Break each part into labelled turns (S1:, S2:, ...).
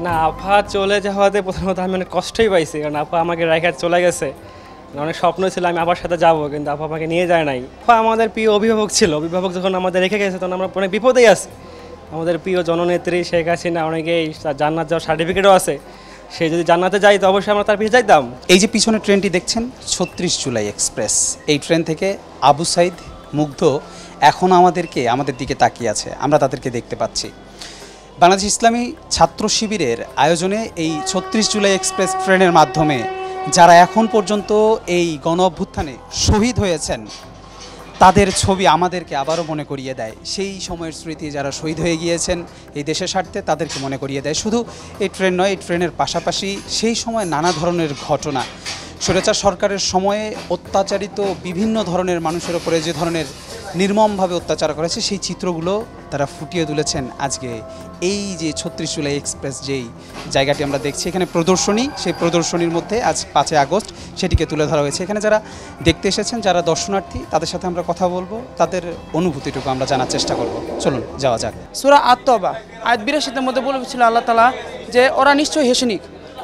S1: না, আপা চলে যাওয়াতে প্রথমত আমি অনেক কষ্টই পাইছি, কারণ আপা আমাকে রেখে চলে গেছে। অনেক স্বপ্ন ছিল আমি আবার সাথে যাব, কিন্তু আপা আমাকে নিয়ে যায় নাই। আপা আমাদের প্রিয় অভিভাবক ছিল, অভিভাবক যখন আমাদের রেখে গেছে তখন আমরা অনেক বিপদেই আছি। আমাদের প্রিয় জননেত্রী শেখ হাসিনা, অনেকেই জান্নাত যাওয়ার সার্টিফিকেটও আছে, সে যদি জান্নাতে যাই তো অবশ্যই আমরা তার পিছিয়ে যাইতাম।
S2: এই যে পিছনে ট্রেনটি দেখছেন ৩৬ জুলাই এক্সপ্রেস, এই ট্রেন থেকে আবু সাইদ, মুগ্ধ এখন আমাদের দিকে তাকিয়ে আছে, আমরা তাদেরকে দেখতে পাচ্ছি। বাংলাদেশ ইসলামী ছাত্র শিবিরের আয়োজনে এই ৩৬ জুলাই এক্সপ্রেস ট্রেনের মাধ্যমে যারা এখন পর্যন্ত এই গণ অভ্যুত্থানে শহীদ হয়েছেন তাদের ছবি আমাদেরকে আবারও মনে করিয়ে দেয় সেই সময়ের স্মৃতি। যারা শহীদ হয়ে গিয়েছেন এই দেশের স্বার্থে তাদেরকে মনে করিয়ে দেয়। শুধু এই ট্রেন নয়, এই ট্রেনের পাশাপাশি সেই সময় নানা ধরনের ঘটনা, স্বৈরাচার সরকারের সময়ে অত্যাচারিত বিভিন্ন ধরনের মানুষের ওপরে যে ধরনের নির্মমভাবে অত্যাচার করেছে সেই চিত্রগুলো তারা ফুটিয়ে তুলেছেন আজকে এই যে ৩৬ জুলাই এক্সপ্রেস যেই জায়গাটি আমরা দেখছি, এখানে প্রদর্শনী, সেই প্রদর্শনীর মধ্যে আজ ৫ই আগস্ট সেটিকে তুলে ধরা হয়েছে। এখানে যারা দেখতে এসেছেন, যারা দর্শনার্থী, তাদের সাথে আমরা কথা বলবো, তাদের অনুভূতিটুকু আমরা জানার চেষ্টা করব। চলুন যাওয়া যাক।
S3: সূরা আত-তওবা আয়াত ৮২-এর মধ্যে বলেছিল আল্লাহ তাআলা যে ওরা নিশ্চয়ই হেসেনিক,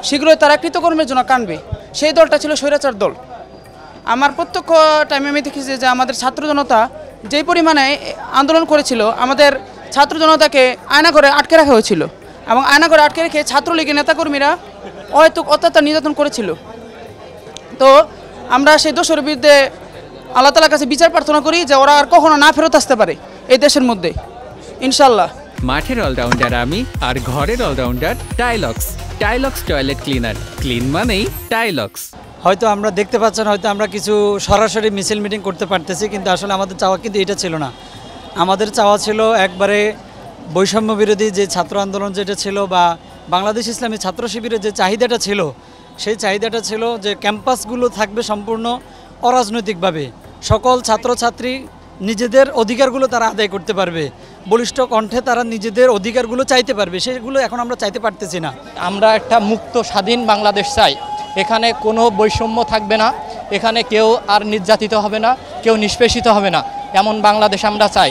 S3: শীঘ্রই তারা কৃতকর্মের জন্য কাঁদবে। সেই দলটা ছিল স্বৈরাচার দল। আমার প্রত্যক্ষ টাইমে আমি দেখেছি যে আমাদের ছাত্র জনতা যেই পরিমাণে আন্দোলন করেছিল, আমাদের ছাত্র জনতাকে আয়নাঘরে আটকে রাখা হয়েছিল এবং আয়নাঘরে আটকে রেখে ছাত্রলীগের নেতাকর্মীরা অহেতুক অত্যাচার নির্যাতন করেছিল। তো আমরা সেই দোষের বিরুদ্ধে আল্লাহ তাআলার কাছে বিচার প্রার্থনা করি যে ওরা আর কখনো না ফেরত আসতে পারে এই দেশের মধ্যে, ইনশাল্লাহ।
S4: মাঠের অলরাউন্ডার আমি, আর ঘরের allrounder Tylox. Tylox toilet cleaner, clean মানেই টাইলক্স।
S5: হয়তো আমরা দেখতে পাচ্ছেন, হয়তো আমরা কিছু সরাসরি মিছিল মিটিং করতে পারতেছি, কিন্তু আসলে আমাদের চাওয়া কিন্তু এটা ছিল না। আমাদের চাওয়া ছিল একবারে বৈষম্য বিরোধী যে ছাত্র আন্দোলন যেটা ছিল, বা বাংলাদেশ ইসলামী ছাত্র শিবিরের যে চাহিদাটা ছিল, সেই চাহিদাটা ছিল যে ক্যাম্পাসগুলো থাকবে সম্পূর্ণ অরাজনৈতিকভাবে, সকল ছাত্রছাত্রী নিজেদের অধিকারগুলো তারা আদায় করতে পারবে, বলিষ্ঠ কণ্ঠে তারা নিজেদের অধিকারগুলো চাইতে পারবে। সেগুলো এখন আমরা চাইতে পারতেছি না।
S6: আমরা একটা মুক্ত স্বাধীন বাংলাদেশ চাই। এখানে কোনো বৈষম্য থাকবে না, এখানে কেউ আর নির্যাতিত হবে না, কেউ নিষ্পেষিত হবে না, এমন বাংলাদেশ আমরা চাই।